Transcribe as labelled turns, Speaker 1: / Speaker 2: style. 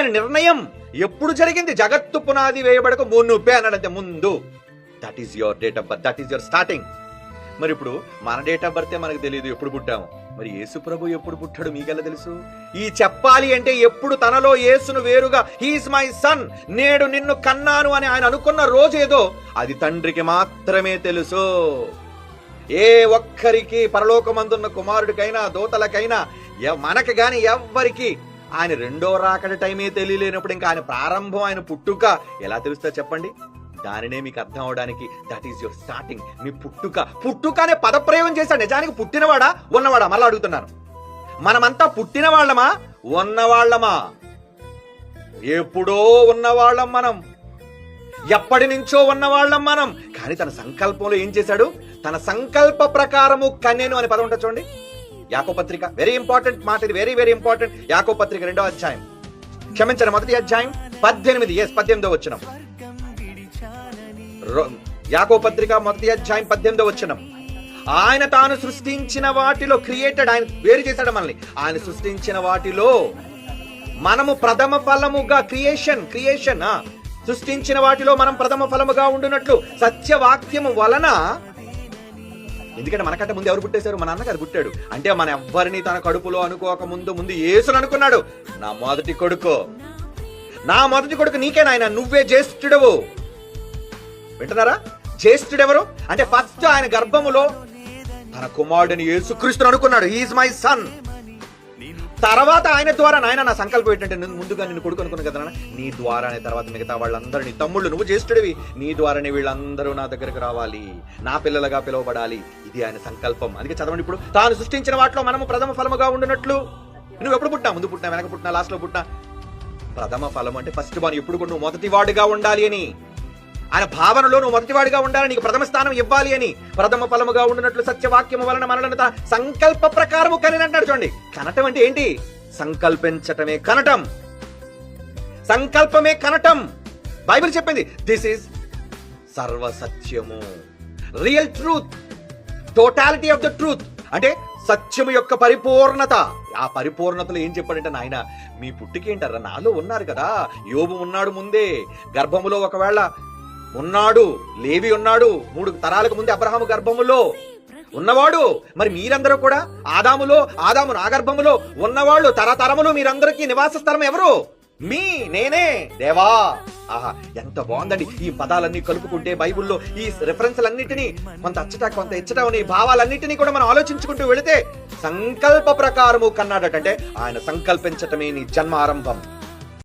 Speaker 1: ఆయన నిర్ణయం ఎప్పుడు జరిగింది? జగత్తు పునాది వేయబడక మునుపే అన్నాడంతే, ముందు. That is your date of birth, that is your starting. మరి ఇప్పుడు మన డేట్ ఆఫ్ బర్తే మనకు తెలియదు, ఎప్పుడు పుట్టాము. మరి యేసు ప్రభు ఎప్పుడు పుట్టాడు మీకెలా తెలుసు? ఈ చెప్పాలి అంటే ఎప్పుడు తనలో యేసును వేరుగా హీఈస్ మై సన్, నేడు నిన్ను కన్నాను అని ఆయన అనుకున్న రోజేదో అది తండ్రికి మాత్రమే తెలుసు. ఏ ఒక్కరికి, పరలోకమందున్న కుమారుడికైనా దూతలకైనా మనకి గాని ఎవ్వరికి ఆయన రెండో రాకడ టైమే తెలియలేనప్పుడు ఇంకా ఆయన ప్రారంభం, ఆయన పుట్టుక ఎలా తెలుస్తా చెప్పండి? దానినే మీకు అర్థం అవడానికి దట్ ఈస్ యువర్ స్టార్టింగ్. మీ పుట్టుక అనే పదప్రయోగం చేశాడు. నిజానికి పుట్టినవాడా ఉన్నవాడా? మళ్ళీ అడుగుతున్నాను, మనమంతా పుట్టిన వాళ్ళమా ఉన్నవాళ్ళమా? ఎప్పుడో ఉన్నవాళ్ళం మనం, ఎప్పటి నుంచో ఉన్నవాళ్ళం మనం. కానీ తన సంకల్పంలో ఏం చేశాడు? తన సంకల్ప ప్రకారము కన్యను అనే పదం ఉంటుంది చూడండి. యాకోబు పత్రిక, వెరీ ఇంపార్టెంట్ మాట ఇది, వెరీ వెరీ ఇంపార్టెంట్. యాకోబు పత్రిక 2వ అధ్యాయం, క్షమించండి 1వ అధ్యాయం 18 వచనం. యాకోబు పత్రిక 1వ అధ్యాయం 18 వచనం. ఆయన తాను సృష్టించిన వాటిలో, క్రియేటెడ్, ఆయన వేరు చేశాడు మనల్ని. ఆయన సృష్టించిన వాటిలో మనము ప్రథమ ఫలముగా, క్రియేషన్ సృష్టించిన వాటిలో మనం ప్రథమ ఫలముగా ఉండునట్లు సత్యవాక్యము వలన. ఎందుకంటే మనకంటే ముందు ఎవరు పుట్టేశారు? మన అన్నగారు పుట్టాడు. అంటే మన ఎవ్వరిని తన కడుపులో అనుకోక ముందు యేసును అనుకున్నాడు. నా మొదటి కొడుకు నీకే నాయన, నువ్వే జ్యేష్ఠుడవు. వింటున్నారా? జ్యేష్ఠుడెవరు అంటే ఫస్ట్ ఆయన గర్భములో తన కుమారుడిని యేసుక్రీస్తును అనుకున్నాడు. He is my son. తర్వాత ఆయన ద్వారా, నాయన నా సంకల్పం ఏంటంటే ముందుగా నిన్ను కొడుకు అనుకున్నాను కదా, నీ ద్వారానే తర్వాత మిగతా వాళ్ళందరూ, నీ తమ్ముళ్ళు, నువ్వు జ్యేష్ఠుడివి, నీ ద్వారానే వీళ్ళందరూ నా దగ్గరకు రావాలి, నా పిల్లలుగా పిలువబడాలి. ఇది ఆయన సంకల్పం. అందుకే చదవండి ఇప్పుడు, తాను సృష్టించిన వాటిలో మనము ప్రథమ ఫలముగా ఉండునట్లు. నువ్వు ఎప్పుడు పుట్టినా? ముందు పుట్టినా, వెనక పుట్టినా, లాస్ట్ లో పుట్టినా? ప్రథమ ఫలం అంటే ఫస్ట్ బాన్. ఎప్పుడు కూడా నువ్వు మొదటివాడిగా ఉండాలి అని ఆయన భావనలో, నువ్వు మొదటివాడిగా ఉండాలని, నీకు ప్రథమ స్థానం ఇవ్వాలి అని. ప్రథమ ఫలముగా ఉండినట్లు సత్యవాక్యము వలన మనలను సంకల్ప ప్రకారము కనినంటాడు చూడండి. కనటం అంటే ఏంటి? సంకల్పించటమే కనటం, సంకల్పమే కనటం. బైబిల్ చెప్పింది దిస్ ఈజ్ సర్వసత్యము, real truth, totality of the truth. అంటే సత్యము యొక్క పరిపూర్ణత. ఆ పరిపూర్ణతలో ఏం చెప్పాడంటే, నాయన మీ పుట్టికేంటారా? నాలో ఉన్నారు కదా. యోబు ఉన్నాడు ముందే గర్భములో, ఒకవేళ ఉన్నాడు, లేవి ఉన్నాడు, 3 తరాలకు ముందే అబ్రహాము గర్భములో ఉన్నవాడు. మరి మీరందరూ కూడా ఆదాము నా గర్భములో ఉన్నవాళ్ళు. తరతరములు మీరందరికీ నివాస స్థలం ఎవరు? నేనే దేవా. ఆహా, ఎంత బాగుందండి. ఈ పదాలన్నీ కలుపుకుంటే బైబిల్లో ఈ రెఫరెన్స్లన్నిటినీ, కొంత అచ్చట కొంత ఇచ్చట ఉన్న ఈ భావాలన్నిటినీ కూడా మనం ఆలోచించుకుంటూ వెళితే సంకల్ప ప్రకారము కన్నాడటంటే ఆయన సంకల్పించటమే నీ జన్మ ఆరంభం.